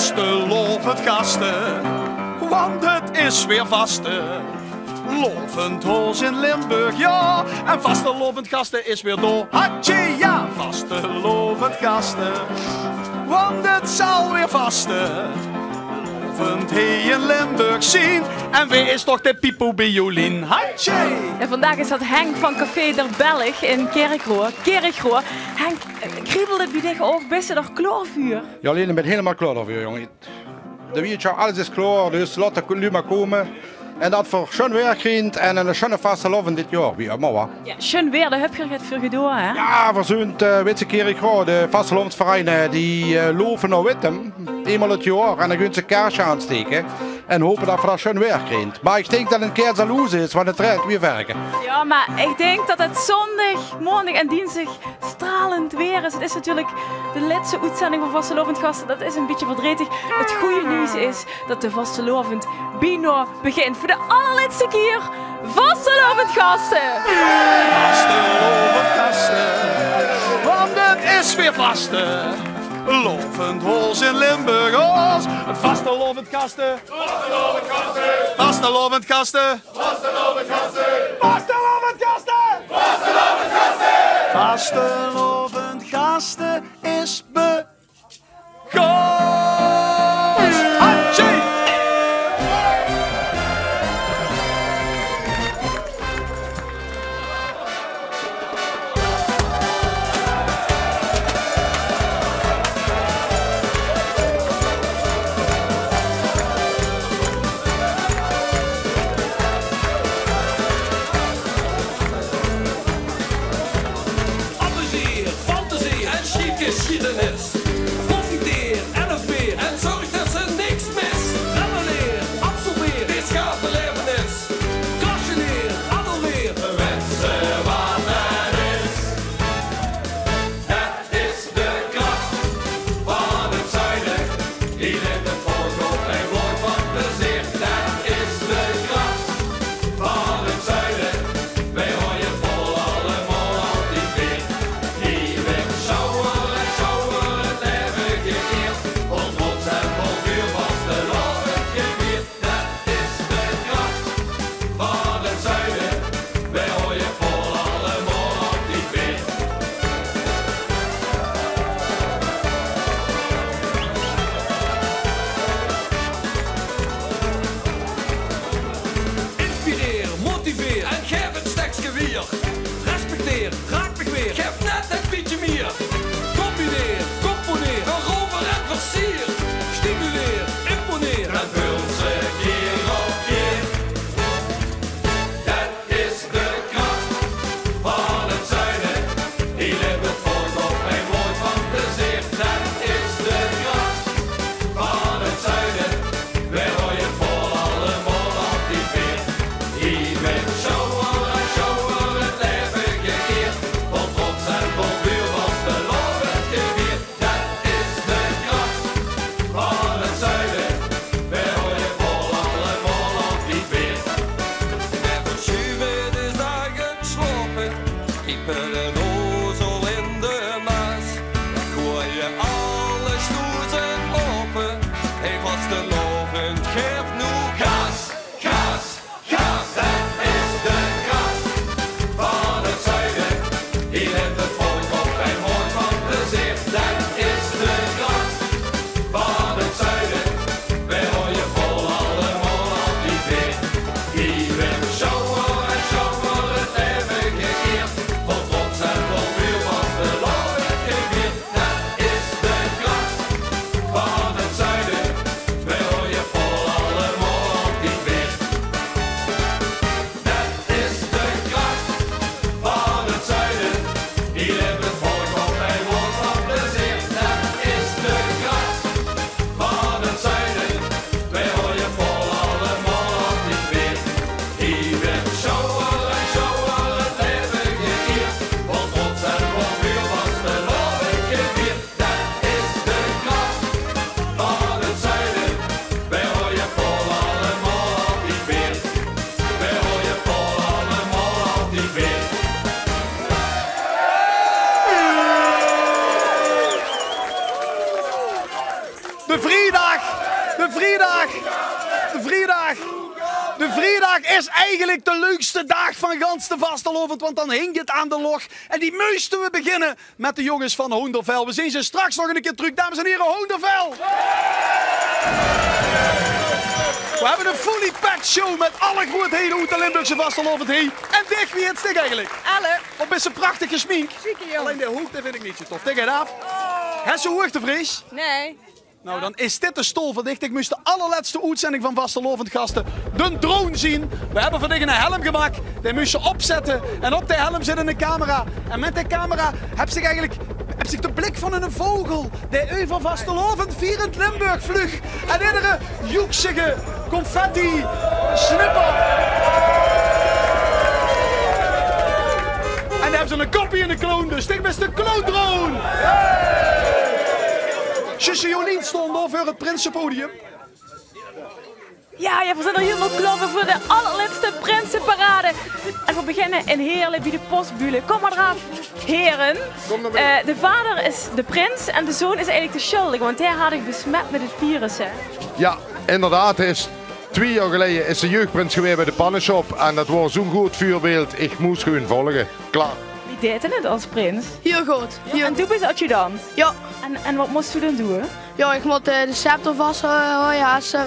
vastelovend gasten, want het is weer vasten. Lovend Hols in Limburg, ja, en vastelovend gasten is weer door. Hatje, ja, vastelovend gasten, want het zal weer vasten. Lovend hij in Limburg zien, en wie is toch de pipobiolien? Hatje! En vandaag is dat Henk van Café der Belg in Kerkroo. Henk, kriebelt het bij dich ook best nog kloorvuur? Ja, alleen ik ben helemaal klaar voor, jongen. De weet je, alles is klaar, dus laat de nu maar komen. En dat voor schoon weer krijgt en een schöne vastelovend dit jaar weer, maar wat? Ja, schön weer, daar heb je het voor gedaan, hè? Ja, verzoend, weet je, Kerkroo, de vastelovendsvereinen, die loven nou met hem, eenmaal het jaar, en dan kunnen ze kaarsje aansteken. En hopen dat we dat schön weer krijgt. Maar ik denk dat het een keer zaloos is, want het rijdt weer werken. Ja, maar ik denk dat het zondag, maandag en dinsdag stralend weer is. Het is natuurlijk de laatste uitzending van Vastelovend Gasten. Dat is een beetje verdrietig. Het goede nieuws is dat de Vastelovend Bino begint. Voor de allerlaatste keer Vastelovend Gasten. Vastelovend gasten, want het is weer vasten. Lovend Hols in Limburg, Hols. Vastelovend gasten. Vastelovend gasten. Vastelovend gasten. Vastelovend gasten. Vastelovend gasten. Vastelovend gasten. Vastelovend gasten is begonnen. Hatje! Geschiedenis. Profiteer en een veer en zorg dat ze niks mis. Reveneer, absorbeer, dit gaat belevenis. Kracheneer, adoreer, wensen wat het is. Het is de kracht van het zuiden, die neemt het volk op en wordt van plezier. Het is de kracht van het zuiden, wij gooien vol allemaal al die veer. Die weg sjouwen. Respecteer, raak me weer, geef net een beetje meer. Combineer, componeer, verover en versier. Stimuleer, imponeer en vul ze keer op keer. Dat is de kracht van het zuiden, die leeft het volk op en wordt van plezier. Dat is de kracht van het zuiden, wij gooien vol allemaal op die veer. Die met sjouwen. De vrijdag is eigenlijk de leukste dag van gans de Vastelovend, want dan hing het aan de log. En die moesten we beginnen met de jongens van Hoendervel. We zien ze straks nog een keer terug, dames en heren, Hoendervel! We hebben een fully packed show met alle grootheden uit de Limburgse Vastelovend heen. En Dick, wie is dit eigenlijk? Elle. Op is een prachtige smink. Zieke jongen. Alleen de hoogte vind ik niet zo tof. Tik het af. Heb je hoogtevrees? Nee. Nou, dan is dit de stol van Dick. Ik moest de allerlaatste uitzending van Vastelovend gasten de drone zien. We hebben voor Dick een helm gemaakt. Die moest je opzetten. En op de helm zit een camera. En met die camera heb zich de blik van een vogel. Die over Vastelovend vierend Limburg vlug. En iedere joeksige confetti snipper. En dan hebben ze een kopie in de kloon. Dus Dick is de kloondrone. Zusje Jolien stond over het Prinsenpodium. Ja, we zijn er helemaal klaar voor de allerlaatste Prinsenparade. En we beginnen in Heerlen bij de Postbule. Kom maar eraf, heren. De vader is de prins en de zoon is eigenlijk de schuldige, want hij had ik besmet met het virus. Hè. Ja, inderdaad. Hij is 2 jaar geleden is de jeugdprins geweest bij de pannenshop. En dat was zo'n goed vuurbeeld. Ik moest gewoon volgen. Klaar. Wie deed het als prins? Heel goed. Ja, en toen ben je adjudant. Ja. En wat moest u dan doen? Ja, ik moet de scepter vasthouden, als er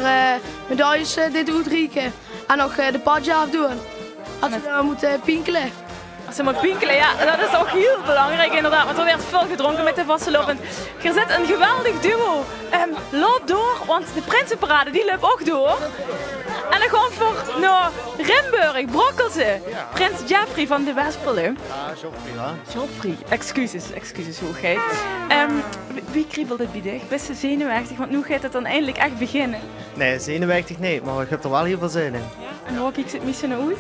medailles dit uitreiken. En nog de padje afdoen. Als we moeten pinkelen. Als ze maar pinkelen, ja, dat is ook heel belangrijk inderdaad. Want er werd veel gedronken met de Vastelovend. Er zit een geweldig duo. Loop door, want de Prinsenparade die loopt ook door. En dan gaan we voor naar Rimburg, Brokkelse. Prins Jeffrey van de Wespelen. Joffrey, excuses hoogheid. Wie kriebelt het bij dich? Best zenuwachtig, want nu gaat het dan eindelijk echt beginnen. Nee, zenuwachtig niet, maar ik heb er wel heel veel zin in. En waar kijkt het misschien naar uit?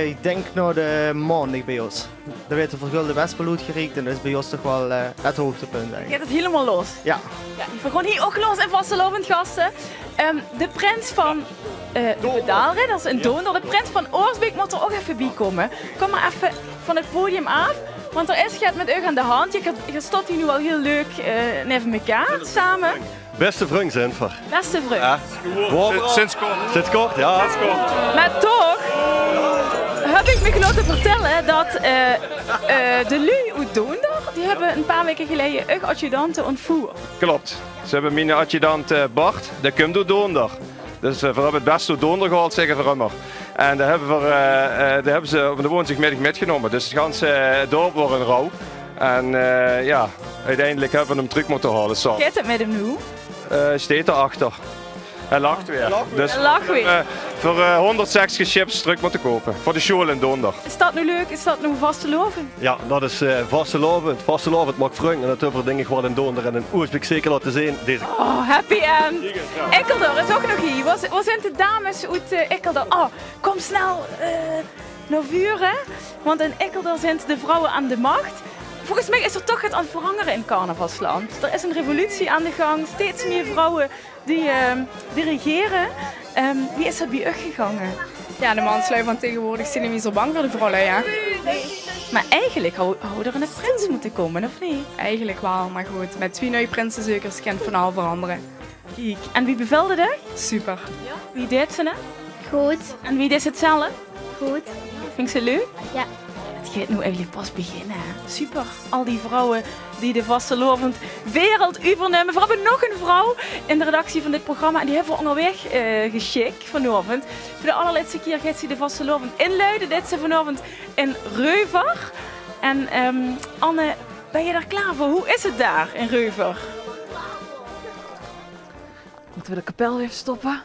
Ik denk naar de maandag bij ons. Daar werd de vergulde Westbeloed geriekt en dat is bij ons toch wel het hoogtepunt eigenlijk. Gaat het helemaal los? Ja. We gaan hier ook los in Vastelovend gasten. De prins van de pedaalridders in Doonder, de prins van Oorsbeek moet er ook even bij komen. Kom maar even van het podium af, want er is gaat met u aan de hand. Je staat hier nu al heel leuk neven elkaar samen. Beste vriend zijn voor. Beste vriend. Ja. Sinds kort. Sinds kort, ja. Maar toch heb ik me laten vertellen dat de lui uit Doender, die hebben een paar weken geleden een adjudanten ontvoerd. Klopt. Ze hebben mijn adjudant Bart, die komt uit Doender. Dus we hebben het beste uit Doender gehaald, zeggen we immer. En daar hebben ze op de woensdagmiddag metgenomen. Dus het ganse dorp wordt een rouw. En ja, uiteindelijk hebben we hem terug moeten halen. Gaat het met hem nu? Steekt erachter. Hij lacht weer. Dus hij lacht weer. Voor 160 chips terug moeten kopen. Voor de show in Donder. Is dat nu leuk? Is dat nu Vastelovend? Ja, dat is Vastelovend. Vastelovend mag vreugd en dat over dingen gewoon in Donder en in Oersbeek zeker laten zien. Deze. Oh, happy end. Ekkelder is ook nog hier. Waar zijn de dames uit Ekkelder? Oh, kom snel naar vuren. Want in Ekkelder zijn de vrouwen aan de macht. Volgens mij is er toch het aan het veranderen in carnavalsland. Er is een revolutie aan de gang. Steeds meer vrouwen die regeren. Wie is er bij u gegaan? Ja, de manslui van tegenwoordig zijn niet zo bang voor de vrouwen, ja. Maar eigenlijk zou er een prins moeten komen, of niet? Eigenlijk wel, maar goed. Met 2 nieuwe prinsenzeukers kan het van al veranderen. Kijk, en wie bevelde dat? Super. Ja. Wie deed ze het? Goed. En wie deed het zelf? Goed. Vind je ze leuk? Ja. Het gaat nu eigenlijk pas beginnen. Super. Al die vrouwen die de Vastelovend wereld overnemen. We hebben nog een vrouw in de redactie van dit programma. En die hebben we onderweg geschikt vanavond. Voor de allerlaatste keer gaat ze de Vastelovend inluiden. Dit ze vanavond in Reuver. En Anne, ben je daar klaar voor? Hoe is het daar in Reuver? Moeten we de kapel even stoppen?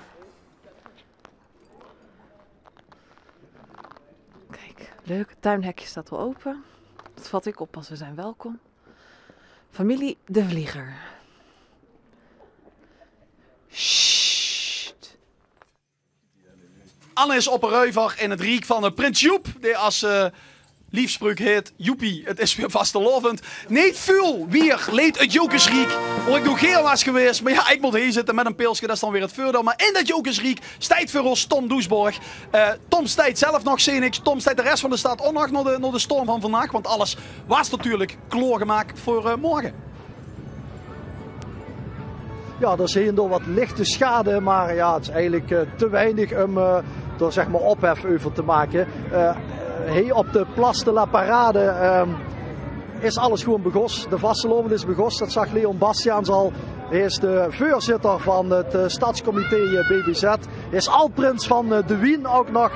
Kijk, leuk. Het tuinhekje staat wel open. Dat vat ik op als we zijn welkom. Familie De Vlieger. Sst. Anne is op een Reuver in het riek van Prins Joep. Die als liefspreuk heet Joepie, het is weer Vastelovend. Niet veel weer leed het Jokersriek. Waar ik nog heel was geweest. Maar ja, ik moet hier zitten met een pilsje, dat is dan weer het voordeel. Maar in dat Jokersriek stijgt voor ons Tom Doesborg. Tom stijgt zelf nog niks. Tom stijgt de rest van de stad ook nog naar de storm van vandaag. Want alles was natuurlijk klaargemaakt voor morgen. Ja, er is hier en door wat lichte schade, maar ja, het is eigenlijk te weinig om er zeg maar ophef over te maken. Hier op de Place de la Parade is alles gewoon begos. De vastelovend is begos, dat zag Leon Bastiaans al. Hij is de voorzitter van het stadscomité BBZ. Hij is alprins van de Wien ook nog.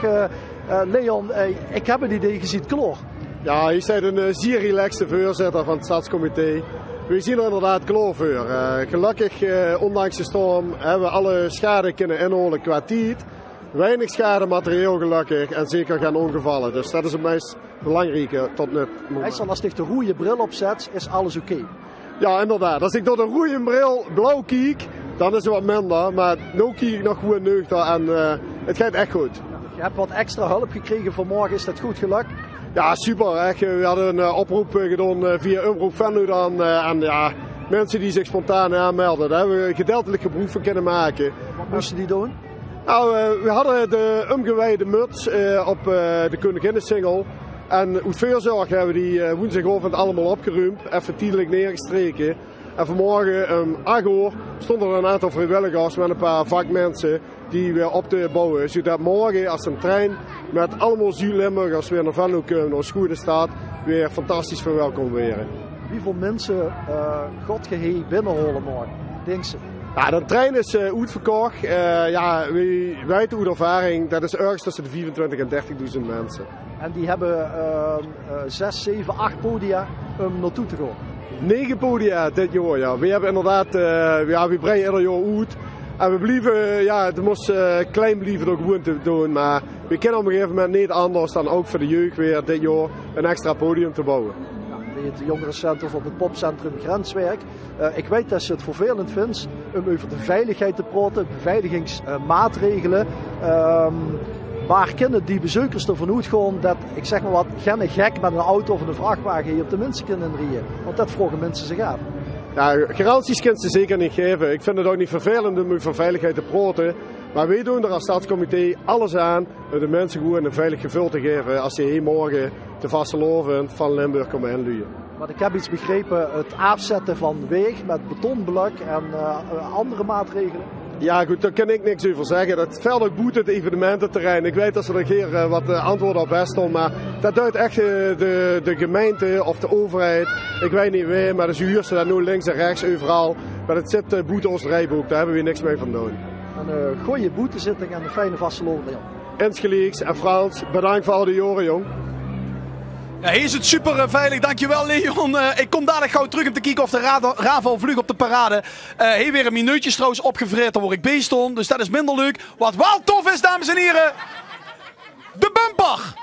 Leon, ik heb een idee, je ziet kloor. Ja, je bent een zeer relaxte voorzitter van het stadscomité. We zien er inderdaad kloor voor. Gelukkig, ondanks de storm, hebben we alle schade kunnen inholen qua tijd. Weinig schade materieel gelukkig en zeker geen ongevallen. Dus dat is het meest belangrijke tot nu. Meestal als ik de rode bril opzet, is alles oké. Ja, inderdaad. Als ik door de rode bril blauw kijk, dan is het wat minder. Maar nu kijk ik nog goed nuchter en het gaat echt goed. Je hebt wat extra hulp gekregen vanmorgen, is dat goed gelukt? Ja, super. Echt. We hadden een oproep gedaan via Omroep Venlo dan. En ja, mensen die zich spontaan aanmelden. Daar hebben we gedeeltelijk gebruik van kunnen maken. Wat moesten die doen? Nou, we hadden de omgewijde muts op de Koninginnensingel. En uit voorzorg hebben we die woensdagochtend allemaal opgeruimd. Even tijdelijk neergestreken. En vanmorgen om 8 uur stonden er een aantal vrijwilligers met een paar vakmensen die weer op te bouwen. Zodat morgen als een trein met allemaal Zuid-Limburgers weer naar Venlo komen, naar Schoenen staat, weer fantastisch verwelkomd worden. Hoeveel mensen Godgehee binnenholen morgen, denk ze? Ja, de trein is uitverkocht. Ja, we weten uit ervaring, dat is ergens tussen de 24 en 30.000 mensen. En die hebben 6, 7, 8 podia om naartoe te gaan? 9 podia dit jaar, ja. We hebben inderdaad, we breiden ieder jaar uit. En we blijven, ja, het moest klein blijven door gewoon te doen. Maar we kunnen op een gegeven moment niet anders dan ook voor de jeugd weer dit jaar een extra podium te bouwen. Het jongerencentrum of het popcentrum Grenswerk. Ik weet dat ze het vervelend vindt om over de veiligheid te praten, beveiligingsmaatregelen. Waar kunnen die bezoekers ervan uitgaan dat, ik zeg maar wat, geen gek met een auto of een vrachtwagen hier op de mensen kunnen rijden? Want dat vragen mensen zich af. Ja, garanties kunnen ze zeker niet geven. Ik vind het ook niet vervelend om over veiligheid te praten. Maar wij doen er als stadscomité alles aan om de mensen gewoon een veilig gevoel te geven als ze hier morgen de vastelovend van Limburg komen inluien. Maar ik heb iets begrepen, het afzetten van weeg met betonblok en andere maatregelen. Ja goed, daar kan ik niks over zeggen. Dat veld ook boet het evenemententerrein. Ik weet dat ze er hier wat antwoorden op hebben, maar dat duidt echt de gemeente of de overheid. Ik weet niet wie, maar de huur ze daar nu links en rechts overal. Maar het zit boete ons rijboek, daar hebben we niks mee van doen. Een goede boetezitting en een fijne vastelovend, Leon. Insgelijks en Frans, bedankt voor al die jaren, jong. Ja, hier is het super veilig, dankjewel Leon. Ik kom dadelijk gauw terug om te kijken of de Ravo vlug op de parade. Hier weer een minuutje trouwens opgevreten waar ik bij stond, dus dat is minder leuk. Wat wel tof is, dames en heren, de bumper!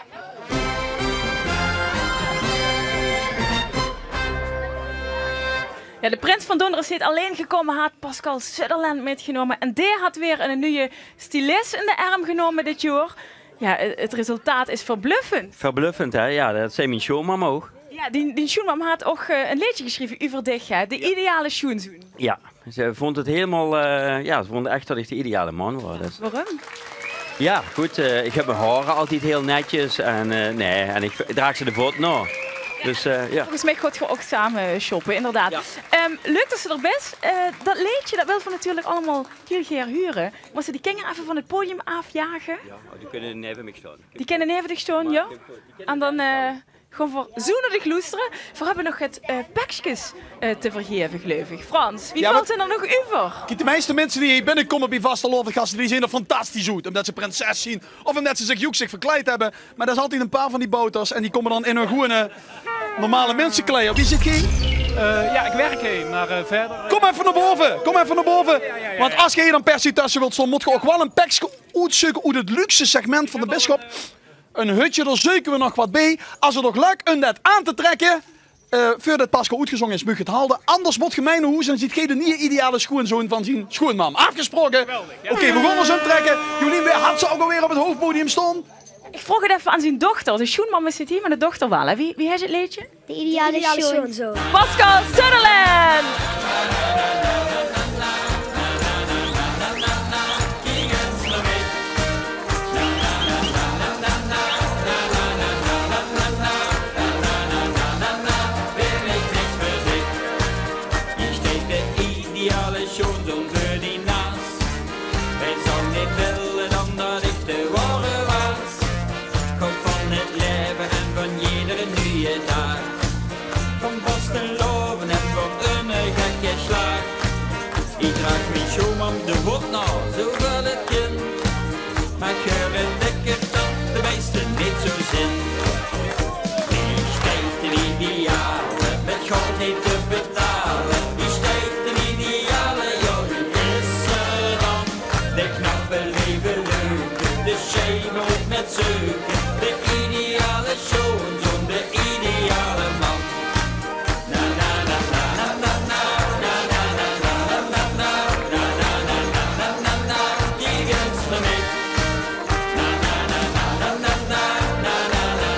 Ja, de prins van Donderen is niet alleen gekomen, had Pascal Sutherland metgenomen. En die had weer een nieuwe stylist in de arm genomen dit jaar. Ja, het resultaat is verbluffend. Verbluffend, hè? Ja, dat zei mijn showmam ook. Ja, die schoenmam had ook een liedje geschreven over dich, hè? De ideale schoenzoen. Ja, ze vond het helemaal... ja, ze vond echt dat ik de ideale man was. Dus. Waarom? Ja, goed. Ik heb mijn haren altijd heel netjes en nee, en ik draag ze de voet na. Dus, ja. Volgens mij gaat je ook samen shoppen, inderdaad. Ja. Leuk dat ze er best. Dat liedje, dat wil we natuurlijk allemaal heel graag huren. Maar ze die kinderen even van het podium afjagen. Ja, die kunnen neven mij staan. Die kunnen neven dich staan, ja. En dan gewoon voor zoenen de gloesteren. We hebben nog het pakjes te vergeven, geloof ik. Frans, wie valt er nog over? Kijk, de meeste mensen die hier binnenkomen bij vastelovend gasten, die zien er fantastisch uit. Omdat ze prinses zien of omdat ze zich verkleed hebben. Maar er is altijd een paar van die bouters en die komen dan in hun gewone normale mensenklei. Op wie zit geen? Ja, ik werk heen, maar verder... Kom even naar boven, kom even naar boven. Ja. Want als je hier dan per se tussen wilt staan, moet je ook wel een pakje uitzoeken uit het luxe segment van de bisschop. Een hutje, daar zoeken we nog wat bij. Als het nog lukt om dat aan te trekken, voordat Pascal uitgezongen is, moet je het halen. Anders wordt gemeen hoes en dan ziet geen de nieuwe ideale schoenzoon van zijn schoenmam. Afgesproken. Oké, we gaan ons omtrekken. Jolien, had ze ook alweer op het hoofdpodium staan? Ik vroeg het even aan zijn dochter. De schoenmam zit hier, maar de dochter wel. Hè? Wie heeft het liedje? De ideale schoenzoon. Pascal Sutherland! Ideale schon zo'n voor die naast. Wij zou niet willen dan dat ik te worden was. Ik hou van het leven en van iedere nieuwe dag. Van vasteloven en van een gekke slag. Ik draag mijn schoen om de wot nou, zoveel het kind. Maar ik hoor het lekker dat de meesten niet zo zin. Die stijgt de idealen, met goud niet te betalen. Die stijgt de idealen, joh, die is er dan. De knappe leven leuke, de shame ook met zeuken. De ideale schoon, zo'n de ideale man. Na na na na na na na na na na na na na na na na na na. Die gunst me mee. Na na na na na na na na na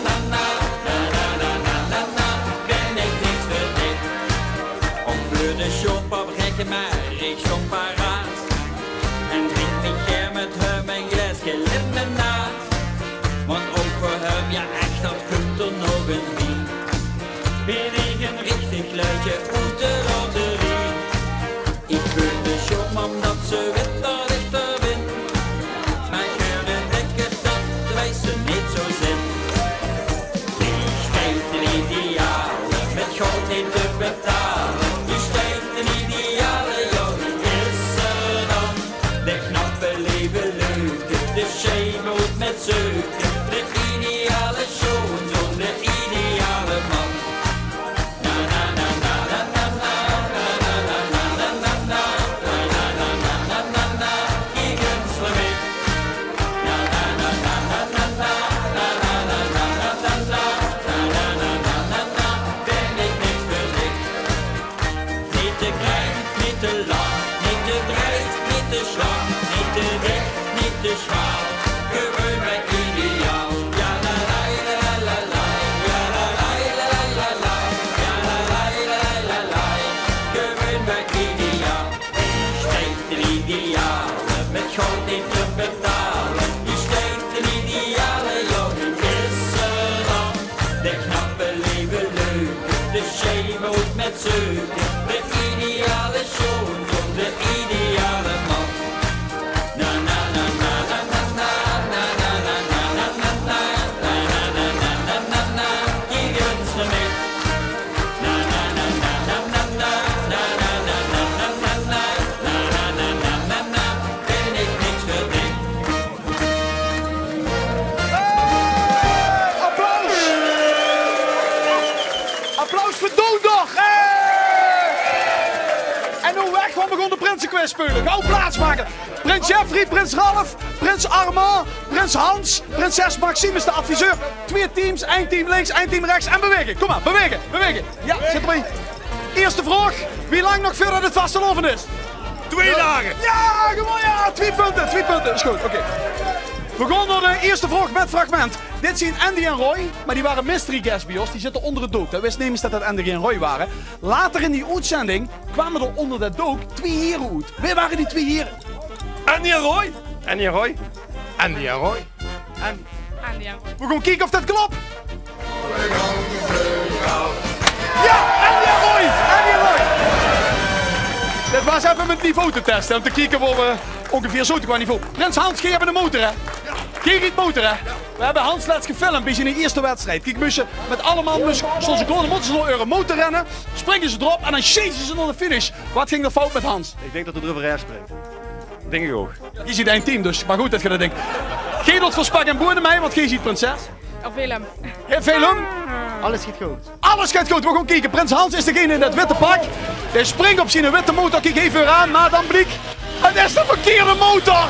na na na na na na na na. Ben ik niet voor dit? Om voor de shop op rekken maar ik stond paraat. En drink niet ger met hem een glaasje limonade. Want ook voor hem, ja echt, dat komt er nog eens bij. Ben ik een richtig luidje uit de loterie. Ik wil de shop omdat ze weet dat ik er ben. Maar ik hoor de dikke dat wij ze niet zo zin. Die stijgt een ideale, met goud niet te betalen. Die stijgt een ideale, joh, die is er dan. De knappe leven leuke, de shame ook met zeuken. De ideale schoon, zo'n de ideale man. Na na na na na na na na na na na na na na na na na na na. Die gunst me mee. Na na na na na na na na na na na na na na na na na na. Ben ik niks voor dik. Niet te klein, niet te lang, niet te breed, niet te slank, niet te dik, niet te schraal. Gewoon bij ideaal. Ja la la la la la, ja la la la la la, ja la la la la la. Gewoon bij ideaal. Die steekt een ideaal, met goud niet te betalen. Die steekt een ideale, joh, die is er dan. De knappe leven leuke, de shame ook met zeuken. De ideale schoon, zo'n de ideale man. Na na na na na na na na na na na na na na na na na na na. Die gunst me mee. Na na na na na na na na na na na na na na na na na na na. Ben ik niks voor dik. Applaus! Applaus voor Donderdag! En hoe weg, want we gaan de Prinsenquiz spelen. Gauw plaatsmaken. Prins Jeffrey, Prins Ralf, Prins Armand, Prins Hans, Prinses Maxime is de adviseur. 2 teams, 1 team links, 1 team rechts en bewegen. Kom maar, bewegen, bewegen. Ja, zit erbij. Eerste vraag. Wie lang nog voordat het vasteloven is? 2 dagen. Ja, gewoon ja. 2 punten, 2 punten. Is goed, oké. We gaan naar de eerste vraag met fragment. Dit zijn Andy en Roy, maar die waren mystery guests bij ons. Die zitten onder het doek. Dat wist nemens dat het Andy en Roy waren. Later in die uitzending kwamen er onder dat doek 2 heren uit. Wie waren die 2 heren? Andy en Roy. Andy en Roy. Andy en Roy. Andy en Roy. We gaan kijken of dat klopt. Ja, Andy en Roy. Andy en Roy. Dit was even met niveau te testen. Om te kijken waar we ongeveer zo te qua niveau. Prins Hans, jij hebt een motor, hè? Jij rijdt motor, hè? We hebben Hans laatst gefilmd, beetje in de eerste wedstrijd. Kijk, moesten met allemaal, zoals een kleine motor rennen, springen ze erop en dan chasen ze naar de finish. Wat ging er fout met Hans? Ik denk dat het erover spreekt. Denk ik ook. Je ziet een team, dus maar goed dat je dat denkt. Geen dat voor Spak en Boeren mij, want jij ziet prinses. Of Willem. Willem? Alles gaat goed. Alles gaat goed, we gaan kijken. Prins Hans is degene in dat witte pak. Hij springt op zijn witte motor, kijk even aan, maar dan blik. Het is de verkeerde motor!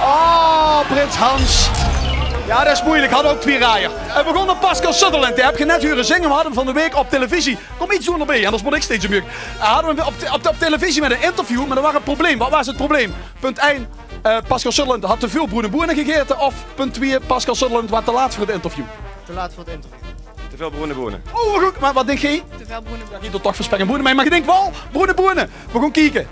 Oh, Prins Hans. Ja, dat is moeilijk. Hadden ook 2 rijen. En we gaan naar Pascal Sutherland. Die heb je net horen zingen. We hadden hem van de week op televisie. Kom iets doen erbij, anders moet ik steeds een hadden we hem op televisie met een interview, maar er was een probleem. Wat was het probleem? Punt 1. Pascal Sutherland had te veel Boenen gegeten. Of punt 2. Pascal Sutherland was te laat voor het interview. Te laat voor het interview. Te veel Boenen. Oh, goed. Maar wat denk jij? Te veel Boenen. Ja, je doet toch versprekken Boenen mee, maar je denkt wel Boenen. We gaan kijken.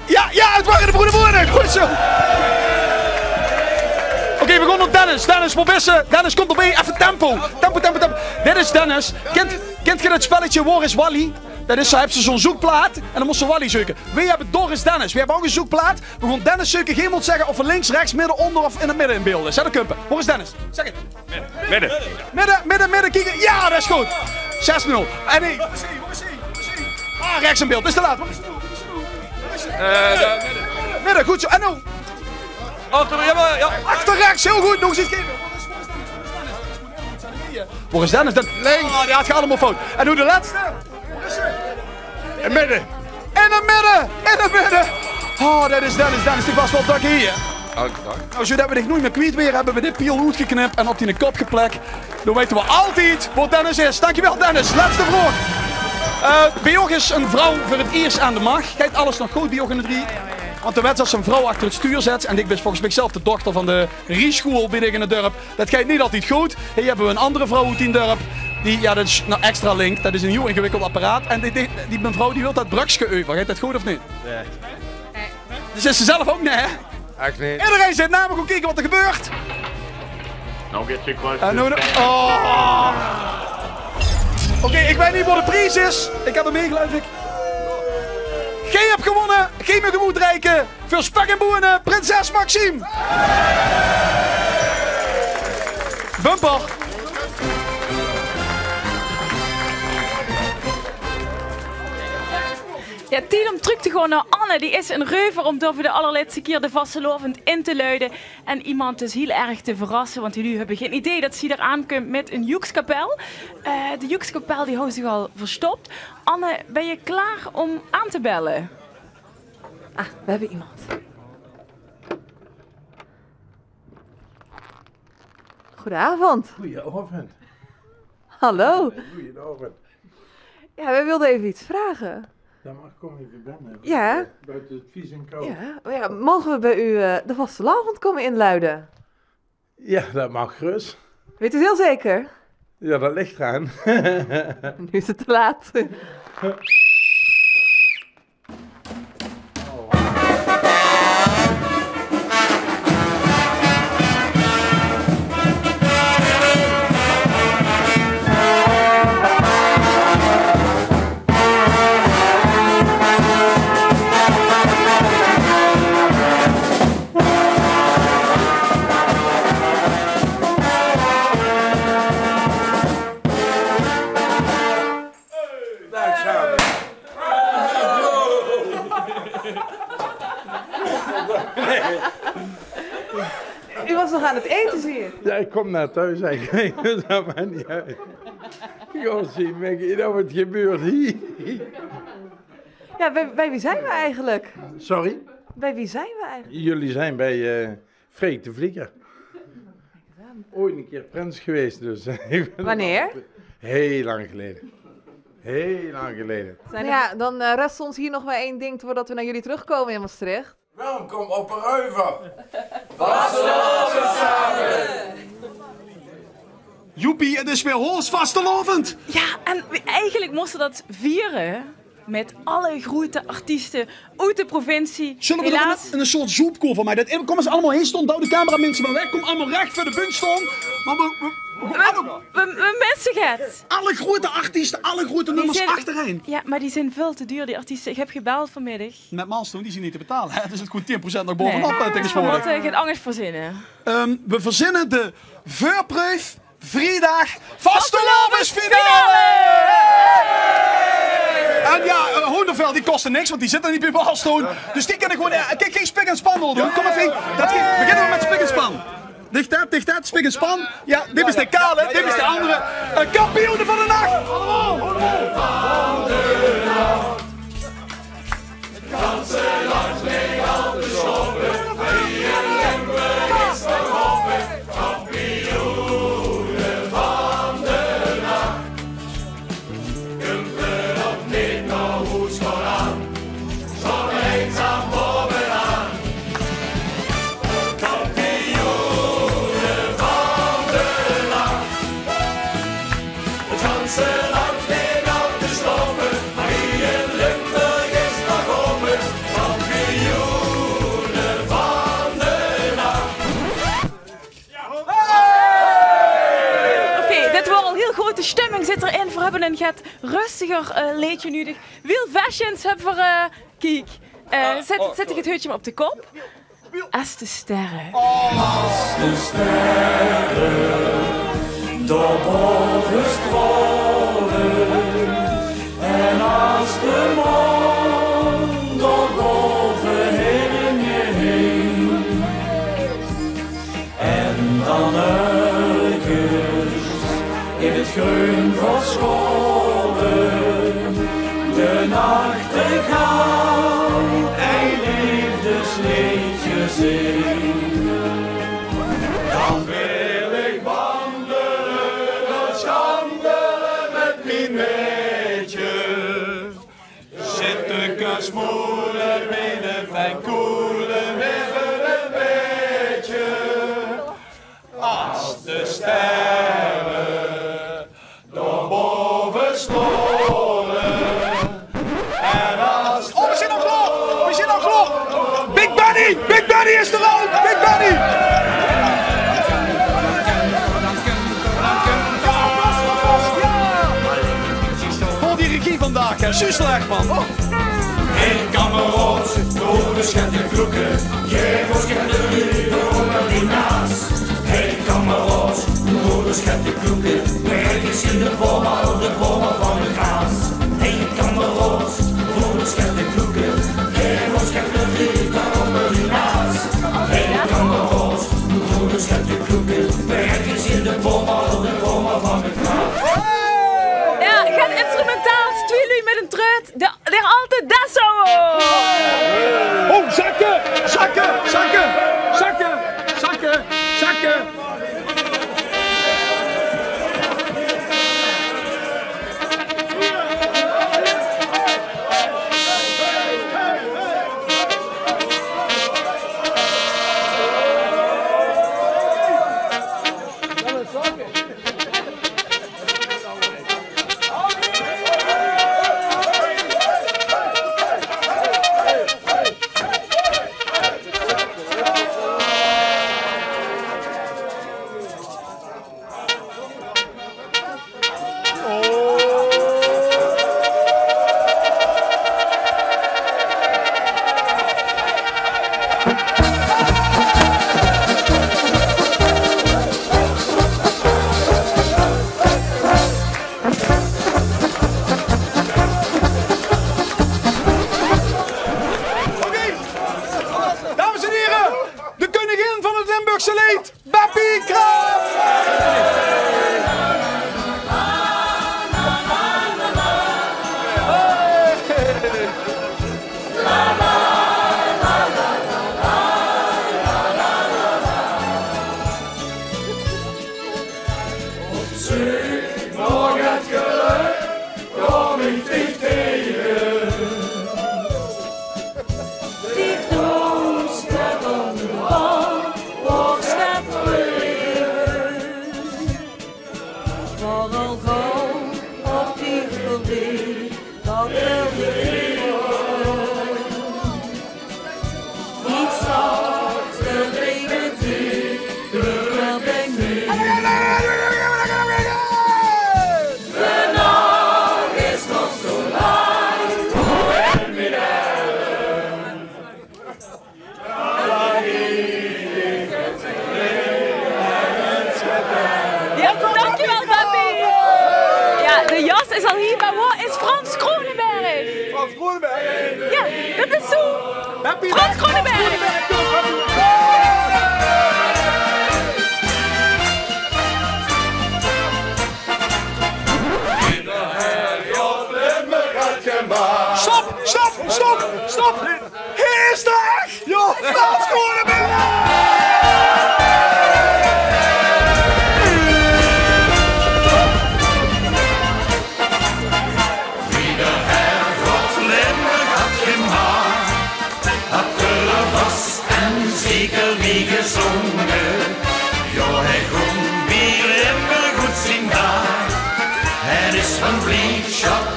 Ja, het waren de Boenen. Goed zo. Oké, we gaan naar Dennis. Dennis, Mobissen. Dennis, komt erbij. Even tempo. Tempo. Dit is Dennis. Kent je het spelletje Waar is Wally? Dat is zo, heb ze zo'n zoekplaat en dan moet ze Wally zoeken. Wij hebben Doris Dennis. We hebben ook een zoekplaat. We gaan Dennis zoeken. Geen moet zeggen of er links, rechts, midden, onder of in het midden in beeld is. Zet de kumpen. Waar is Dennis? Zeg het. Midden. Kijk. Ja, dat is goed. 6-0. En nee. Waar is hij? Ah, rechts in beeld. Dat is te laat. Wat is het? Midden, goed zo. En nou. Achter rechts, heel goed. Nog eens iets geven. Waar is Dennis? Links. Ah, die had je allemaal fout. En nu de laatste. In het midden. Oh, dat is Dennis. Die was wel dak hier. Elke dag. Nou, zodat we dit nooit meer kwijt weer hebben we dit piel uitgeknipt en op die kop geplakt. Dan weten we altijd wat Dennis is. Dankjewel Dennis. Laatste vraag. Bij jou is een vrouw voor het eerst aan de macht. Gaat alles nog goed bij jou in de 3? Want de wet als een vrouw achter het stuur zet, en ik ben volgens mij zelf de dochter van de Rieschool binnen in het dorp, dat gaat niet altijd goed. Hier hebben we een andere vrouw uit die dorp. Die, ja, dat is nou extra link, dat is een heel ingewikkeld apparaat. En die mevrouw die wil dat brugsje over. Gaat dat goed of niet? Nee. Dus is ze zelf ook nee, hè? Echt niet. Iedereen zit namelijk om kijken wat er gebeurt. Nou, get je kwijt. Oké, ik weet niet wat de prijs is. Ik heb hem meegeluid. Jij hebt gewonnen. Geen meer gemoed reiken. Voor spek en boenen. Prinses Maxime. Bumper. Ja, tijd om terug te gaan naar Anne. Die is een reuver om door voor de allerlaatste keer de vastelovend in te luiden. En iemand dus heel erg te verrassen, want jullie hebben geen idee dat ze er aankomt met een joekskapel. De joekskapel die houdt zich al verstopt. Anne, ben je klaar om aan te bellen? Ah, we hebben iemand. Goedenavond. Goedenavond. Hallo. Goedenavond. Ja, wij wilden even iets vragen. Dan mag ik komen even binnen. Ja. Buiten het vies en koud. Ja, maar ja, mogen we bij u de vastelavond komen inluiden? Ja, dat mag gerust. Weet u het heel zeker? Ja, dat ligt eraan. Nu is het te laat. U was nog aan het eten, zie je? Ja, ik kom naar thuis eigenlijk. Dat maakt niet uit. Godzie, Maggie, nou wat gebeurt hier? Ja, bij wie zijn we eigenlijk? Sorry? Bij wie zijn we eigenlijk? Jullie zijn bij Freek de Vlieger. Ooit een keer prins geweest, dus. Wanneer? Heel lang geleden. Heel lang geleden. Nou ja, dan rest ons hier nog maar één ding voordat we naar jullie terugkomen in Maastricht. Welkom op een reuver. Vastelovend samen. Joepie, het is weer hols vastelovend. Ja, en eigenlijk moesten we dat vieren met alle grote artiesten uit de provincie. Zullen we er een soort zoepkool van mij? Kom eens allemaal heen, stond, hou de cameramensen maar weg. Kom allemaal recht voor de punt staan. Maar we missen het. Alle grote artiesten, alle grote nummers achterin. Ja, maar die zijn veel te duur, die artiesten. Ik heb gebeld vanmiddag. Met Malstoon, die zijn niet te betalen. Hè? Dus het komt 10% nog bovenop tegenwoordig. Wat gaat anders verzinnen? We verzinnen de voorproef vrijdag vastelovensfinale! En ja, Hoenderveld die kosten niks, want die zitten niet bij Malstoon. Dus die kunnen gewoon geen spik en span doen. Kom even, beginnen we met spik en span. Dicht dat, spik en span. Ja, dit is de kale, dit is de andere. Kampioenen van de nacht! Van de nacht. Kanselarts leeg al te shoppen. Wie in Limburg is verhoppen. Kampioenen van de nacht. Kunt er op niet nog hoe schoon aan. Zo'n eenzaam bovenaan. Kampioenen van de nacht. Het ganse grote stemming zit erin. We hebben een gaat rustiger leedje nodig. Wiel Fashions hebben we... kijk, zet ik het heutje maar op de kop. Als de sterren. Als de sterren daarboven stralen en als de maan daarboven heen je heen en dan ergens in het groen verscholen de nachtegaal een liefdesliedje zingt. Dan wil ik wandelen door schandelen met mijn meidje. Zitten kan smoelen binnen fijn koelen even een beetje. Als de sterren daarboven stolen. En als Oh, we zijn nog klok! We zijn nog klok! Big Benny! Big Benny is er ook! Big Benny! Hoor die regie vandaag, hè? Zo slecht, man! Oh. Hey kameraad, door de schatje kloeken, jij was geen de liefde onder die naas. Hey kameraad, door de schatje kloeken, wij zien de bomen van de kaas. Hey kameraad, door de schatje kloeken, jij was geen de liefde onder die naas. Hey kameraad, door de schatje kloeken, wij zien de bomen van de kaas. Ja, gaat instrumentaal, twee met een truit. Er altijd dat zo. Oh, zakken! Zakken! Zakken! Zakken! Zakken! Zakken!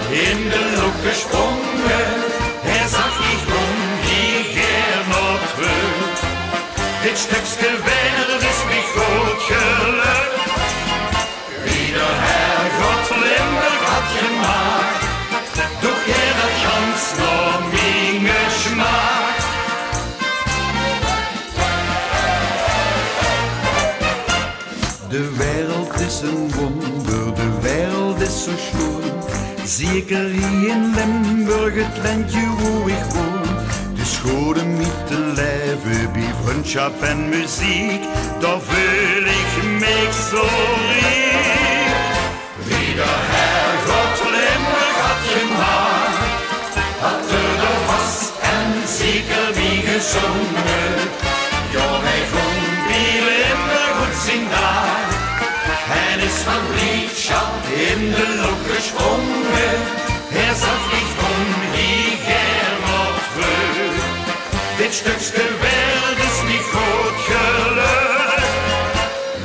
In de loop gesprongen, hij zag ik kom hierheen nog terug. Dit stukje weinig is mij goed gelukt. Wie de wonder, de wereld is zo schoon. Zeker hier in Limburg, het landje waar ik woon. De schone met te leven, bij vriendschap en muziek, daar voel ik me zo riek. Wie de Herrgott Limburg had gemaakt, had er was en zeker wie gezongen. Ja, hij kon bij Limburg goed zien daar. En is van blijdschap in de lok gesprongen. Hij zag niet om hier nog terug. Dit stukje wereld is niet goed gelukt.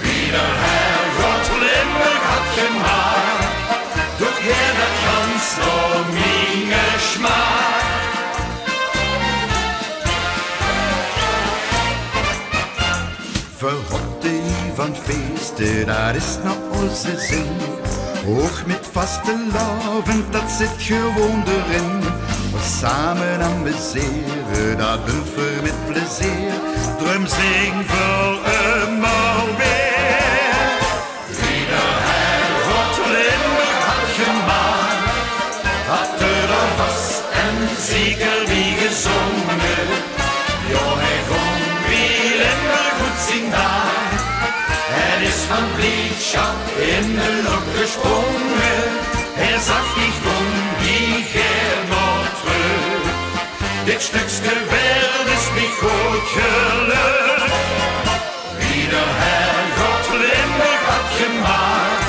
Wie de Herrgott Limburg had gemaakt, doch hij dat gans door mijn smaak. Verhotte van feesten, daar is nou onze zin. Hoog met vaste lavend, dat zit gewoon erin. We samen amuseren, dat doen we met plezier. Drum zing voor immer weer. Wie de Herrgott Limburg had gemaakt, had er vast en zeker wie gezongen. Ja, hij kon wie Limburg goed zien daar. Hij is van blijdschap in de lok gesprongen. Hij zag niet om wie gij nog terug. Dit stukje wereld is niet goed gelukt. Wie de Herrgott Limburg had gemaakt,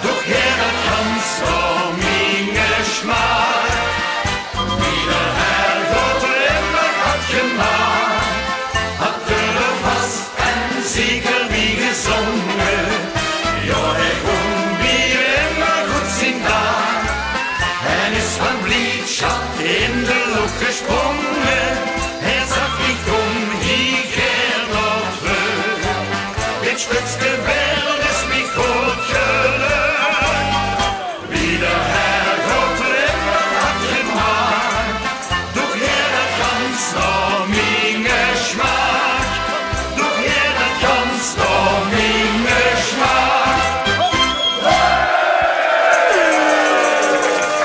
doch hij dat gans door mijn smaak. Wie de Herrgott Limburg had gemaakt, had er vast en zeker wie gezongen. Ja, hij kon wie Limburg goed zien daar. En is van blijdschap in de lok gesprongen. Hij zag niet om hier nog terug. Dit stukje wereld is niet goed gelukt. Wie de Herrgott Limburg had gemaakt, doch hij dat gans door mijn smaak. Doch hij dat gans door mijn smaak.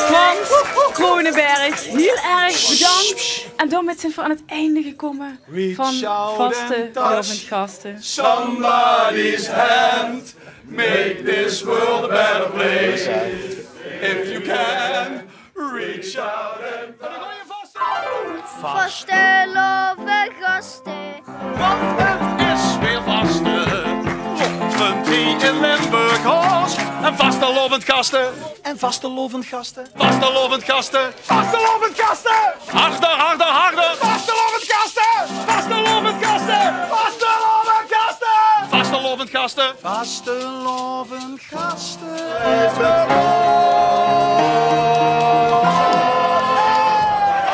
Frans Kronenberg, heel erg bedankt. En daarmee zijn we aan het einde gekomen van vaste lovend gasten. Somebody's hand, make this world a better place. If you can, reach out and... Vaste lovend gasten. Want het is weer vaste lovend hier in Limburg Hoos. En vaste lovend gasten. En vaste lovend gasten. Vaste lovend gasten. Vaste lovend gasten. Harder, harder, harder. Vaste lovend gasten. Vaste lovend gasten. Vaste lovend gasten. Vaste lovend gasten. Vaste lovend gasten.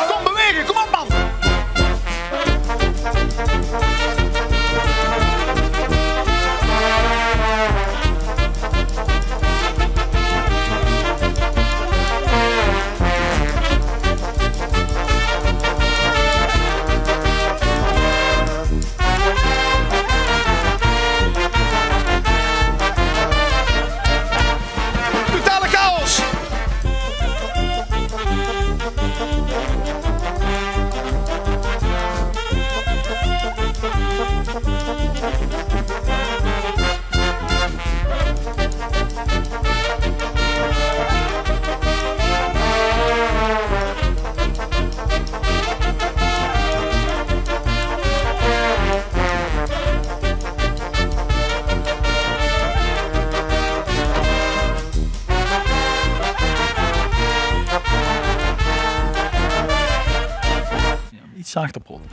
Kom bewegen, kom op man. Totale chaos. Iets zachter proppen.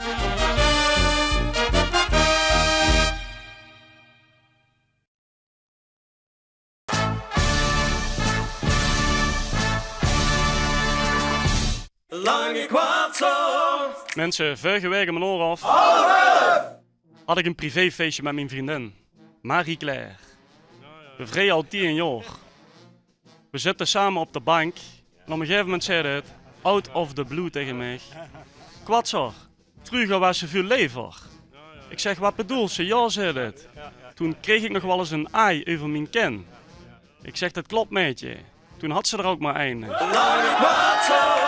Lange kwartslag. Mensen, vorige week mijn oor af. Had ik een privéfeestje met mijn vriendin, Marie-Claire. We vreden al 10 jaar. We zitten samen op de bank en op een gegeven moment zei het, out of the blue tegen mij. Kwatser, vroeger was ze veel lever. Ik zeg, wat bedoel ze? Ja, zei het. Toen kreeg ik nog wel eens een aai over mijn kin. Ik zeg, dat klopt, meetje. Toen had ze er ook maar één. Lang ik wat zo